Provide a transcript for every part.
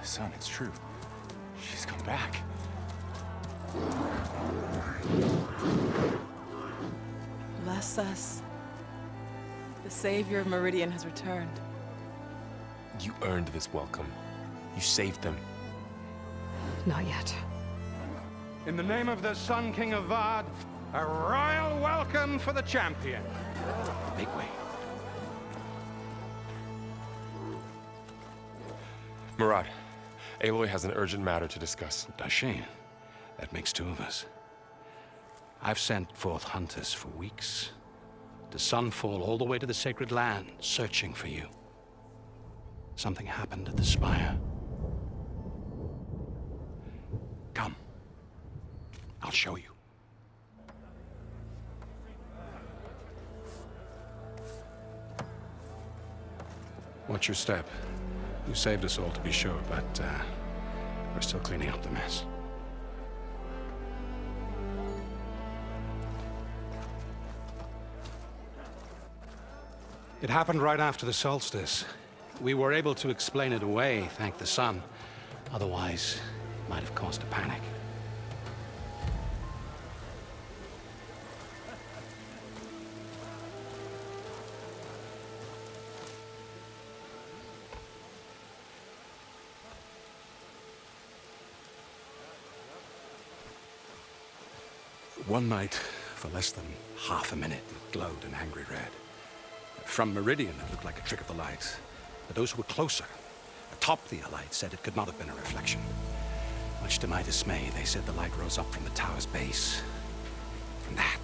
son, it's true. She's come back. Bless us. The savior of Meridian has returned. You earned this welcome. You saved them. Not yet. In the name of the Sun King of Vard, a royal welcome for the champion. Make way. Murad, Aloy has an urgent matter to discuss. Dashane, that makes two of us. I've sent forth hunters for weeks, to Sunfall all the way to the Sacred Land, searching for you. Something happened at the Spire. Come. I'll show you. Watch your step. You saved us all, to be sure, but we're still cleaning up the mess. It happened right after the solstice. We were able to explain it away, thank the sun. Otherwise, it might have caused a panic. One night, for less than half a minute, it glowed an angry red. From Meridian, it looked like a trick of the light. But those who were closer, atop the Allied, said it could not have been a reflection. Much to my dismay, they said the light rose up from the tower's base. From that.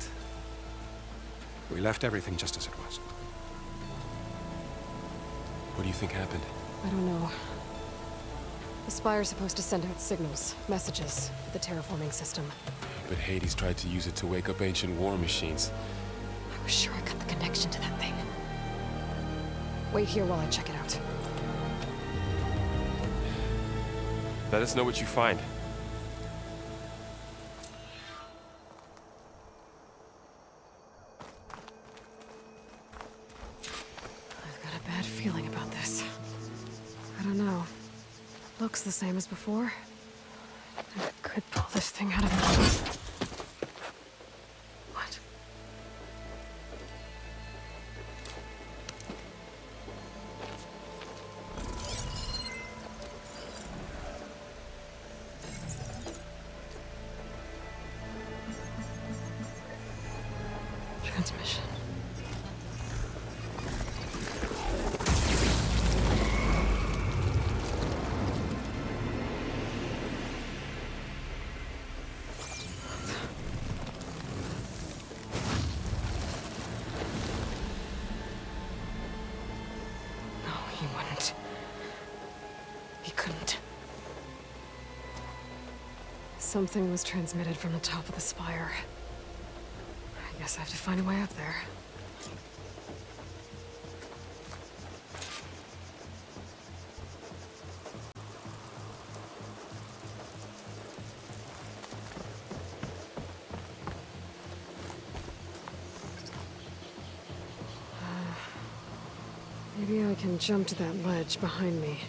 We left everything just as it was. What do you think happened? I don't know. The Spire's supposed to send out signals, messages, for the terraforming system. But Hades tried to use it to wake up ancient war machines. I was sure I cut the connection to that thing. Wait here while I check it out. Let us know what you find. I've got a bad feeling about this. I don't know. Looks the same as before. I could pull this thing out of the... What? Transmission. No, he wouldn't. He couldn't. Something was transmitted from the top of the spire. I guess I have to find a way up there. Maybe I can jump to that ledge behind me.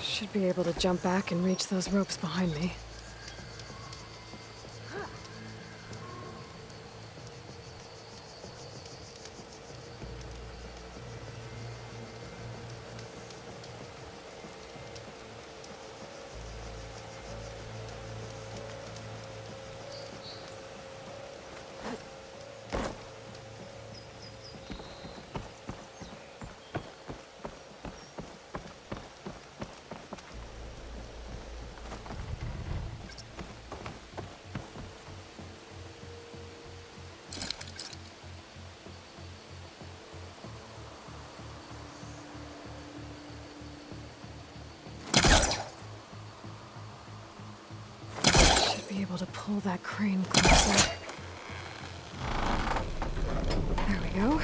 Should be able to jump back and reach those ropes behind me. able to pull that crane closer. There we go.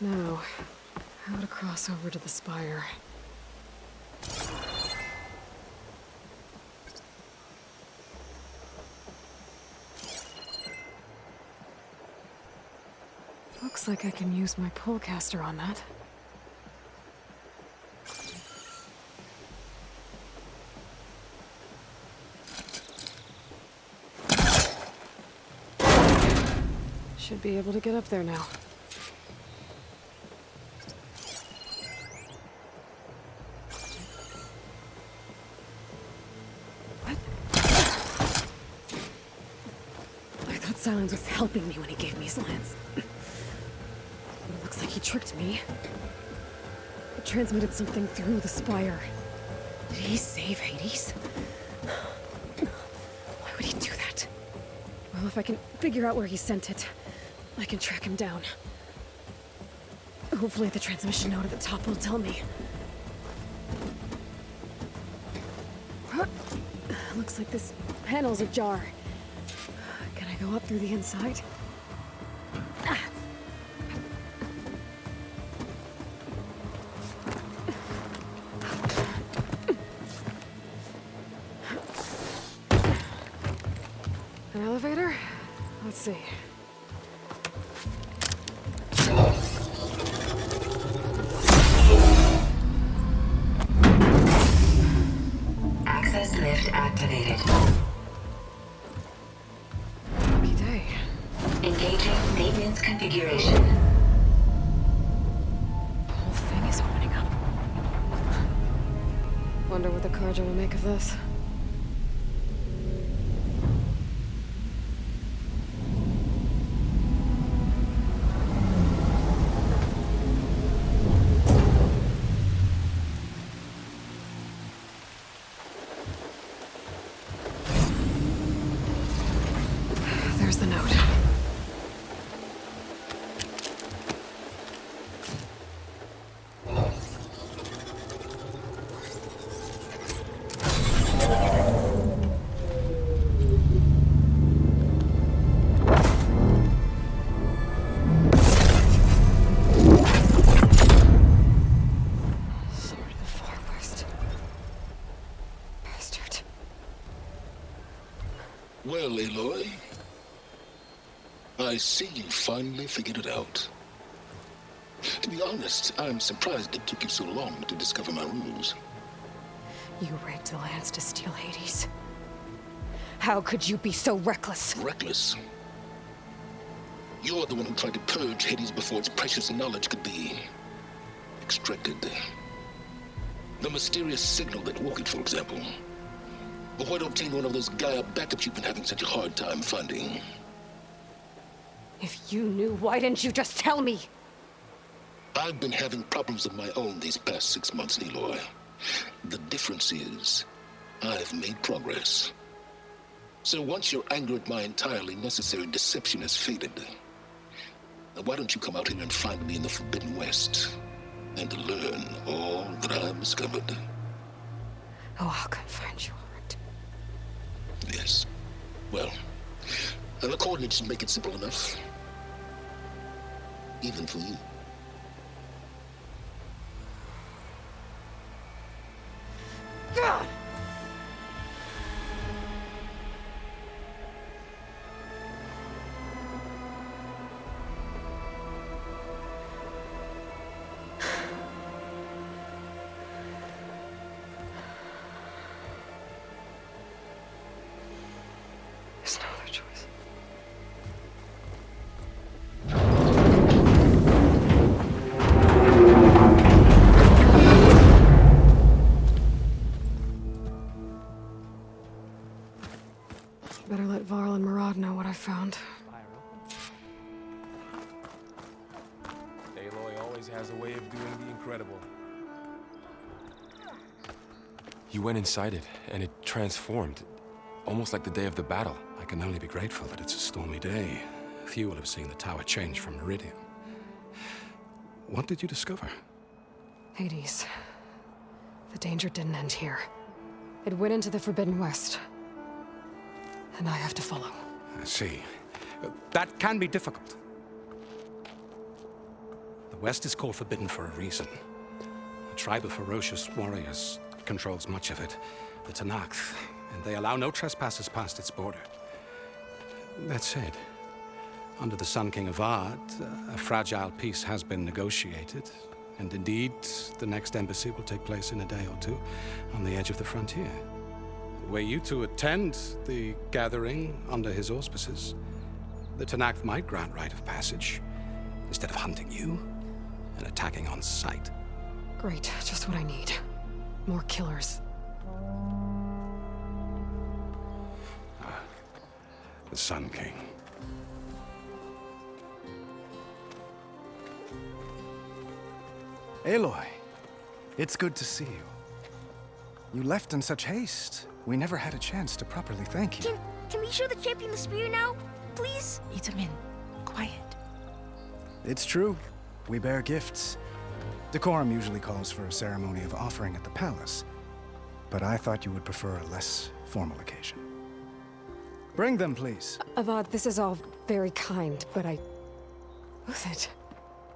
Now, how to cross over to the spire. Looks like I can use my pullcaster on that. Should be able to get up there now. I thought Silence was helping me when he gave me his lance. It looks like he tricked me. It transmitted something through the spire. Did he save Hades? Why would he do that? Well, if I can figure out where he sent it, I can track him down. Hopefully the transmission note at the top will tell me. Looks like this panel's ajar. Can I go up through the inside? An elevator? Let's see. Access lift activated. Lucky day. Engaging maintenance configuration. The whole thing is opening up. Wonder what the Carja will make of this. There's the note. Sword of the Far West. Bastard. Well, Aloy, I see you finally figured it out. To be honest, I'm surprised it took you so long to discover my rules. You rigged the lance to steal Hades. How could you be so reckless? Reckless. You're the one who tried to purge Hades before its precious knowledge could be extracted. The mysterious signal that woke it, for example. But why don't you one of those Gaia backups you've been having such a hard time finding? If you knew, why didn't you just tell me? I've been having problems of my own these past 6 months, Aloy. The difference is, I've made progress. So once your anger at my entirely necessary deception has faded, why don't you come out here and find me in the Forbidden West, and learn all that I've discovered? Oh, I'll come find you, all right. Yes. Well, and the coordinates should make it simple enough. Even for you. Ugh! There's no other choice. Better let Varl and Murad know what I found. Aloy always has a way of doing the incredible. You went inside it, and it transformed. Almost like the day of the battle. I can only be grateful that it's a stormy day. Few will have seen the tower change from Meridian. What did you discover? Hades. The danger didn't end here. It went into the Forbidden West. And I have to follow. I see. That can be difficult. The West is called Forbidden for a reason. A tribe of ferocious warriors controls much of it, the Tenakth, and they allow no trespassers past its border. That said, under the Sun King of Ard, a fragile peace has been negotiated, and indeed, the next embassy will take place in a day or two on the edge of the frontier. Were you to attend the gathering under his auspices, the Tenakth might grant right of passage, instead of hunting you and attacking on sight. Great, just what I need. More killers. The Sun King. Aloy, it's good to see you. You left in such haste. We never had a chance to properly thank you. Can we show the champion the spear now? Please? Itamin, quiet. It's true. We bear gifts. Decorum usually calls for a ceremony of offering at the palace. But I thought you would prefer a less formal occasion. Bring them, please. Avad, this is all very kind, but Who's it?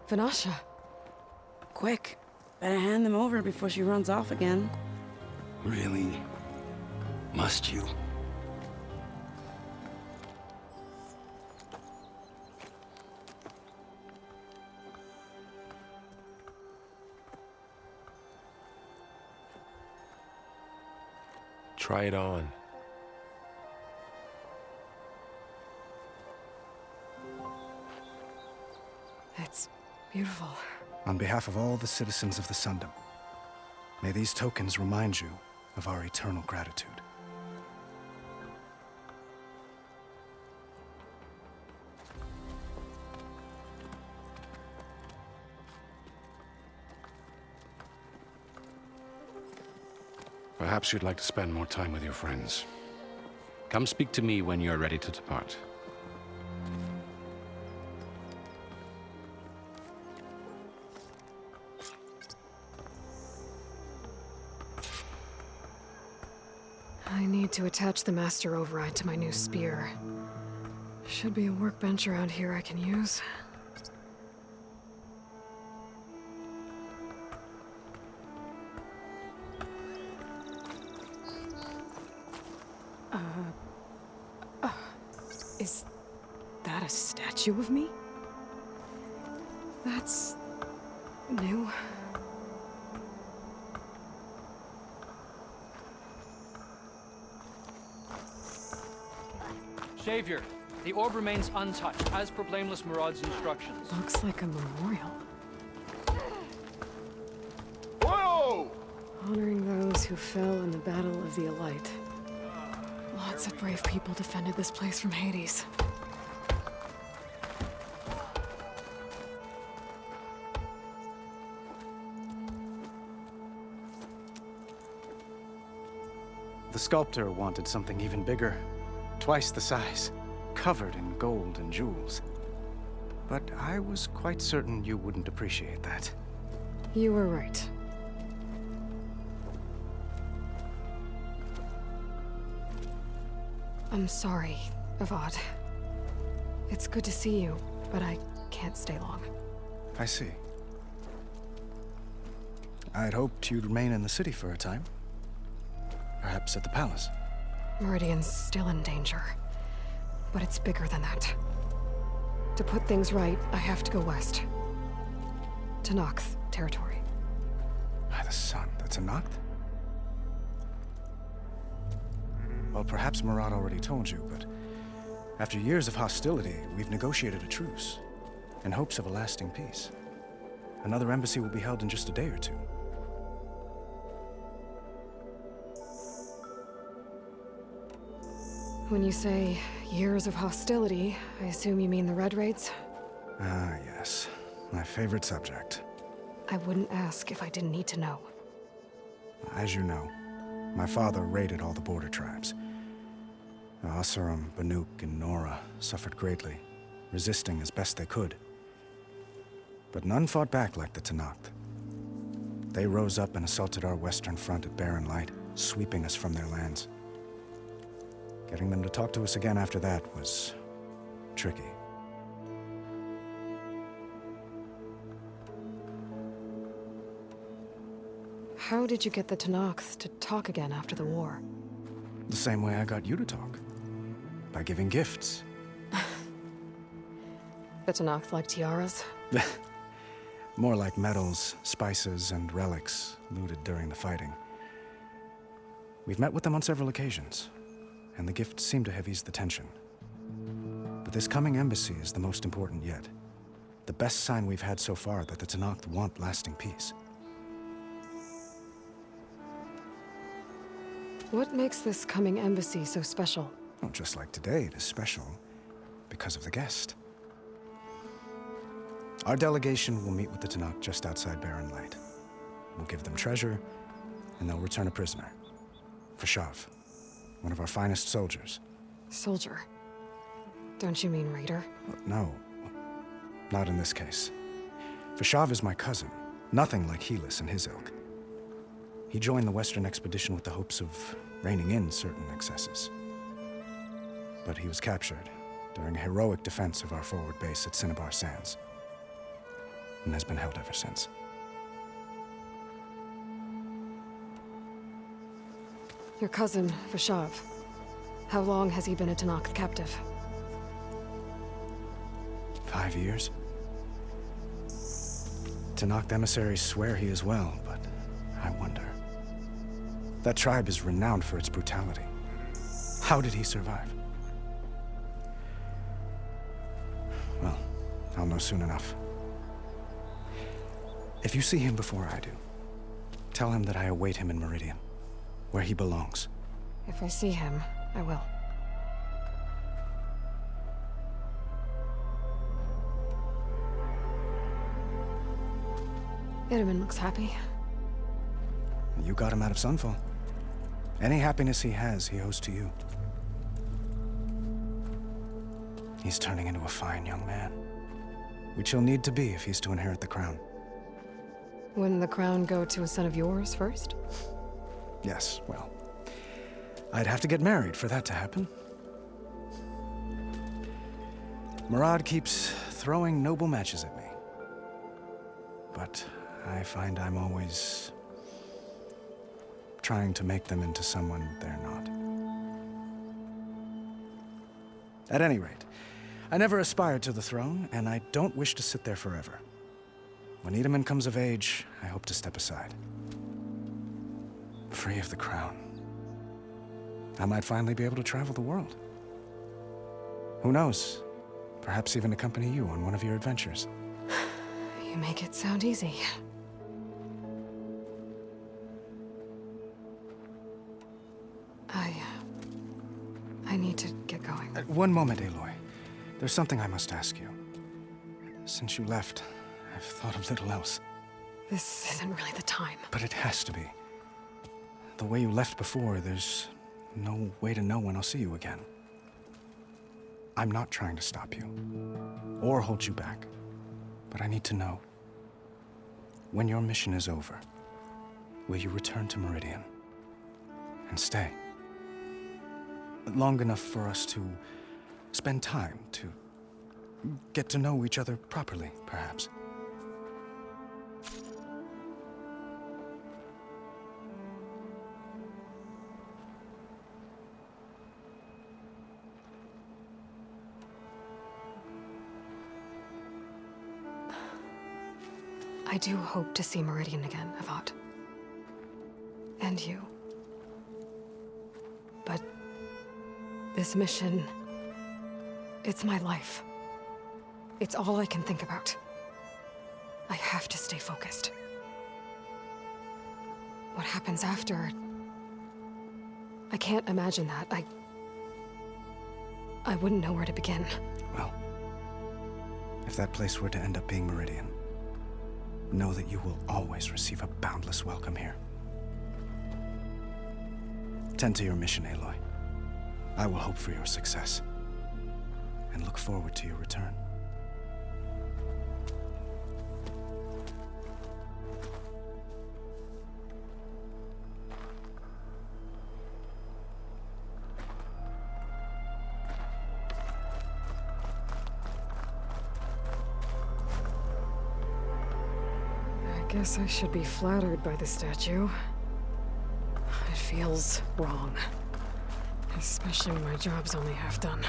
Vanasha. Quick. Better hand them over before she runs off again. Really? Must you? Try it on. It's beautiful. On behalf of all the citizens of the Sundom, may these tokens remind you of our eternal gratitude. Perhaps you'd like to spend more time with your friends. Come speak to me when you're ready to depart. I need to attach the Master Override to my new spear. Should be a workbench around here I can use. Is that a statue of me? That's new. Savior, the orb remains untouched, as per Blameless Maraud's instructions. Looks like a memorial. Whoa! Honoring those who fell in the Battle of the Elite. Lots of brave people defended this place from Hades. The sculptor wanted something even bigger, twice the size, covered in gold and jewels. But I was quite certain you wouldn't appreciate that. You were right. I'm sorry, Avad. It's good to see you, but I can't stay long. I see. I'd hoped you'd remain in the city for a time. Perhaps at the palace. Meridian's still in danger, but it's bigger than that. To put things right, I have to go west. To Tenakth territory. By the sun, the Tenakth? Well, perhaps Murad already told you, but after years of hostility, we've negotiated a truce, in hopes of a lasting peace. Another embassy will be held in just a day or two. When you say years of hostility, I assume you mean the Red Raids? Ah, yes. My favorite subject. I wouldn't ask if I didn't need to know. As you know, my father raided all the border tribes. Asuram, Banuk, and Nora suffered greatly, resisting as best they could. But none fought back like the Tenakth. They rose up and assaulted our western front at Barren Light, sweeping us from their lands. Getting them to talk to us again after that was tricky. How did you get the Tenakth to talk again after the war? The same way I got you to talk. By giving gifts. The Tenakth like tiaras? More like medals, spices, and relics looted during the fighting. We've met with them on several occasions, and the gifts seem to have eased the tension. But this coming embassy is the most important yet. The best sign we've had so far that the Tenakth want lasting peace. What makes this coming embassy so special? Oh, just like today, it is special because of the guest. Our delegation will meet with the Tenakth just outside Barren Light. We'll give them treasure, and they'll return a prisoner. Fashav, one of our finest soldiers. Soldier? Don't you mean raider? No, not in this case. Fashav is my cousin, nothing like Helis and his ilk. He joined the Western expedition with the hopes of reining in certain excesses. But he was captured during a heroic defense of our forward base at Cinnabar Sands, and has been held ever since. Your cousin, Fashav. How long has he been a Tenakth captive? 5 years. Tenakth emissaries swear he is well, but I wonder. That tribe is renowned for its brutality. How did he survive? Well, I'll know soon enough. If you see him before I do, tell him that I await him in Meridian, where he belongs. If I see him, I will. Edelman looks happy. You got him out of Sunfall. Any happiness he has, he owes to you. He's turning into a fine young man, which he'll need to be if he's to inherit the crown. Wouldn't the crown go to a son of yours first? Yes, well, I'd have to get married for that to happen. Murad keeps throwing noble matches at me. But I find I'm always trying to make them into someone they're not. At any rate, I never aspired to the throne, and I don't wish to sit there forever. When Edelman comes of age, I hope to step aside. Free of the crown. I might finally be able to travel the world. Who knows? Perhaps even accompany you on one of your adventures. You make it sound easy. I need to get going. One moment, Aloy. There's something I must ask you. Since you left, I've thought of little else. This isn't really the time. But it has to be. The way you left before, there's no way to know when I'll see you again. I'm not trying to stop you, or hold you back. But I need to know. When your mission is over, will you return to Meridian? And stay? Long enough for us to spend time, to get to know each other properly, perhaps. I do hope to see Meridian again, Avad. And you. But this mission, it's my life. It's all I can think about. I have to stay focused. What happens after? I can't imagine that. I wouldn't know where to begin. Well, if that place were to end up being Meridian, know that you will always receive a boundless welcome here. Tend to your mission, Aloy. I will hope for your success, and look forward to your return. Guess I should be flattered by the statue. It feels wrong. Especially when my job's only half done.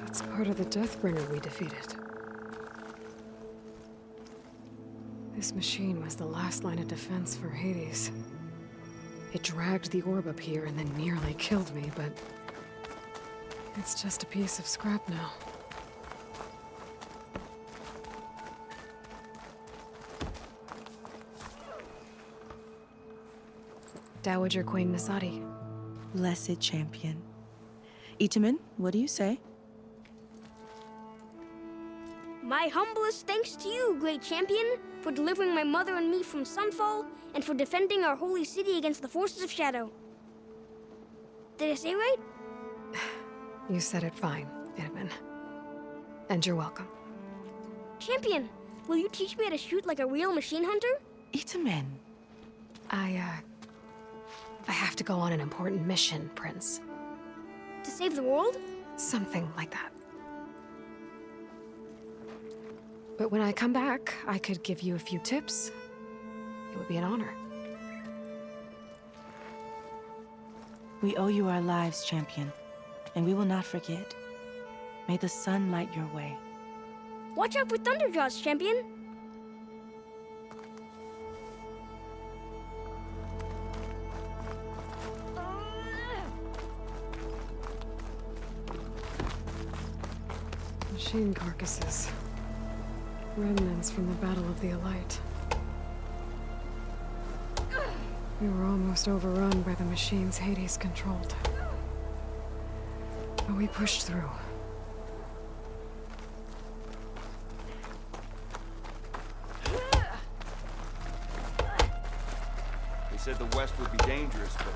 It's part of the Deathbringer we defeated. This machine was the last line of defense for Hades. It dragged the orb up here and then nearly killed me, but it's just a piece of scrap now. Dowager Queen Nasadi. Blessed champion. Itamen, what do you say? My humblest thanks to you, great champion, for delivering my mother and me from Sunfall, and for defending our holy city against the forces of Shadow. Did I say right? You said it fine, Itamen. And you're welcome. Champion, will you teach me how to shoot like a real machine hunter? Itamen. I have to go on an important mission, Prince. To save the world? Something like that. But when I come back, I could give you a few tips. It would be an honor. We owe you our lives, champion, and we will not forget. May the sun light your way. Watch out for Thunderjaws, champion! Machine carcasses. Remnants from the Battle of the Elite. We were almost overrun by the machines Hades controlled. But we pushed through. They said the West would be dangerous, but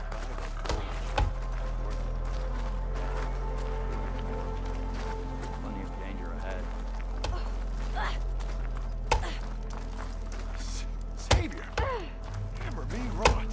plenty of danger ahead. Savior! Never be wrought.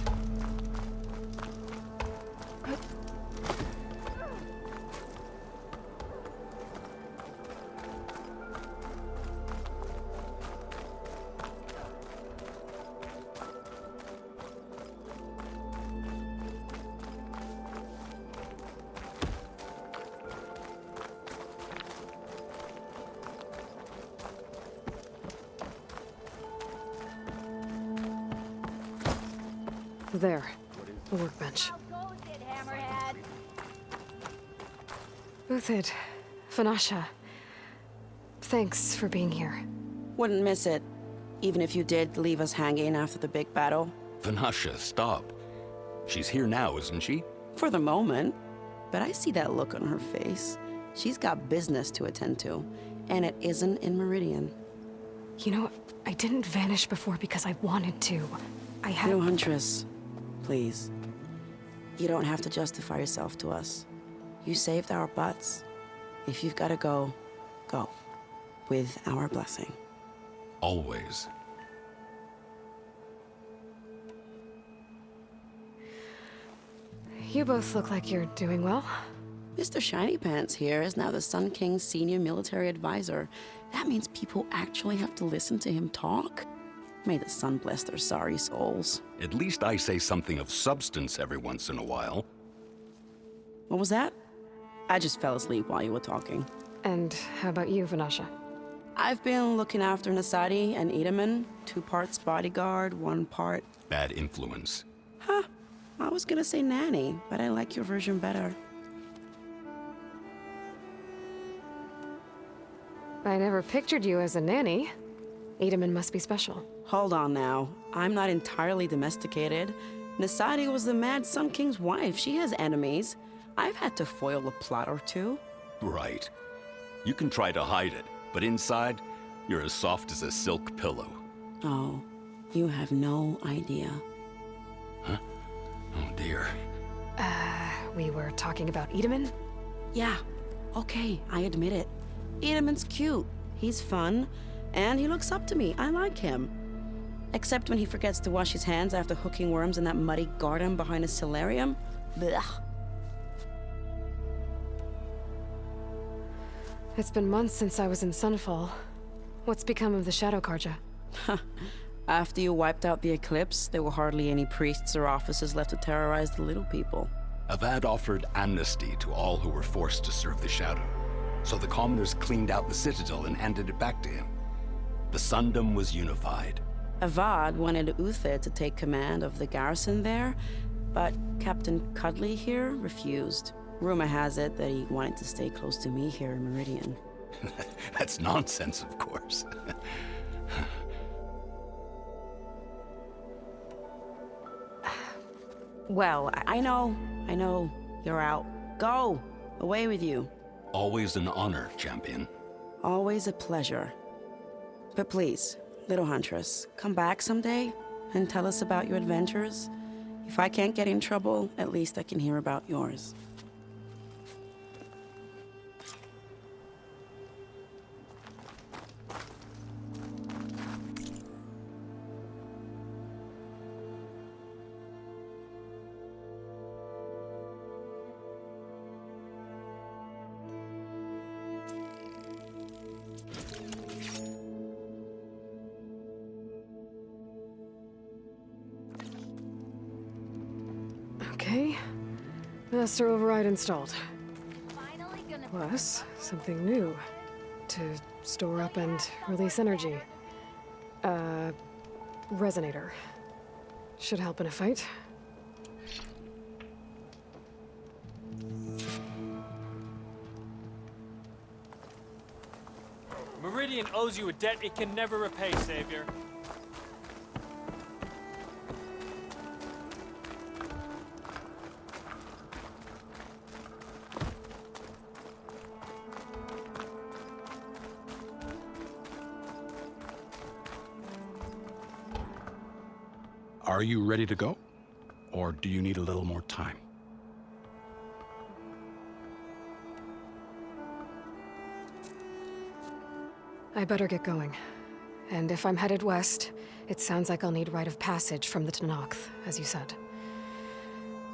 There, the workbench. Uthid, Vanasha, thanks for being here. Wouldn't miss it, even if you did leave us hanging after the big battle. Vanasha, stop. She's here now, isn't she? For the moment. But I see that look on her face. She's got business to attend to, and it isn't in Meridian. You know, I didn't vanish before because I wanted to. I had... No, Huntress. Please. You don't have to justify yourself to us. You saved our butts. If you've got to go, go. With our blessing. Always. You both look like you're doing well. Mr. Shiny Pants here is now the Sun King's senior military advisor. That means people actually have to listen to him talk? May the sun bless their sorry souls. At least I say something of substance every once in a while. What was that? I just fell asleep while you were talking. And how about you, Vanasha? I've been looking after Nasadi and Itamen. 2 parts bodyguard, 1 part... Bad influence. Huh. I was gonna say nanny, but I like your version better. I never pictured you as a nanny. Edaman must be special. Hold on now. I'm not entirely domesticated. Nasadi was the Mad Sun King's wife. She has enemies. I've had to foil a plot or two. Right. You can try to hide it, but inside, you're as soft as a silk pillow. Oh, you have no idea. Huh? Oh dear. We were talking about Edaman? Yeah, okay, I admit it. Edaman's cute. He's fun, and he looks up to me. I like him. Except when he forgets to wash his hands after hooking worms in that muddy garden behind his solarium. Blech. It's been months since I was in Sunfall. What's become of the Shadow Karja? After you wiped out the Eclipse, there were hardly any priests or officers left to terrorize the little people. Avad offered amnesty to all who were forced to serve the Shadow. So the commoners cleaned out the Citadel and handed it back to him. The Sundom was unified. Avad wanted Uther to take command of the garrison there, but Captain Cuddly here refused. Rumor has it that he wanted to stay close to me here in Meridian. That's nonsense, of course. Well, I know. You're out. Go! Away with you. Always an honor, champion. Always a pleasure. But please, little huntress, come back someday and tell us about your adventures. If I can't get in trouble, at least I can hear about yours. Okay. Master override installed. Plus, something new. To store up and release energy. Resonator. Should help in a fight. Meridian owes you a debt it can never repay, Savior. Are you ready to go? Or do you need a little more time? I better get going. And if I'm headed west, it sounds like I'll need rite of passage from the Tenakth, as you said.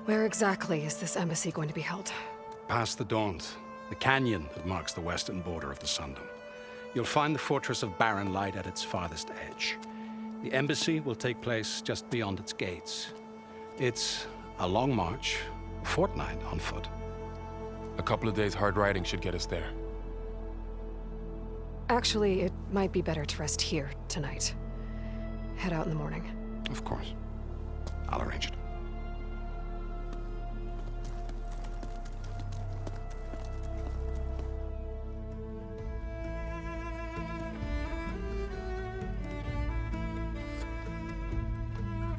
Where exactly is this embassy going to be held? Past the Dawns, the canyon that marks the western border of the Sundom. You'll find the fortress of Barren Light at its farthest edge. The embassy will take place just beyond its gates. It's a long march, a fortnight on foot. A couple of days hard riding should get us there. Actually, it might be better to rest here tonight. Head out in the morning. Of course. I'll arrange it.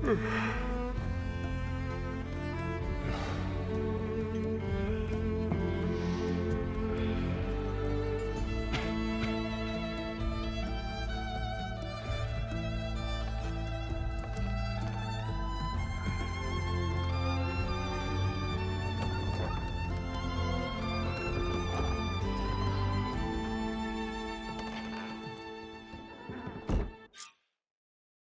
Hmm.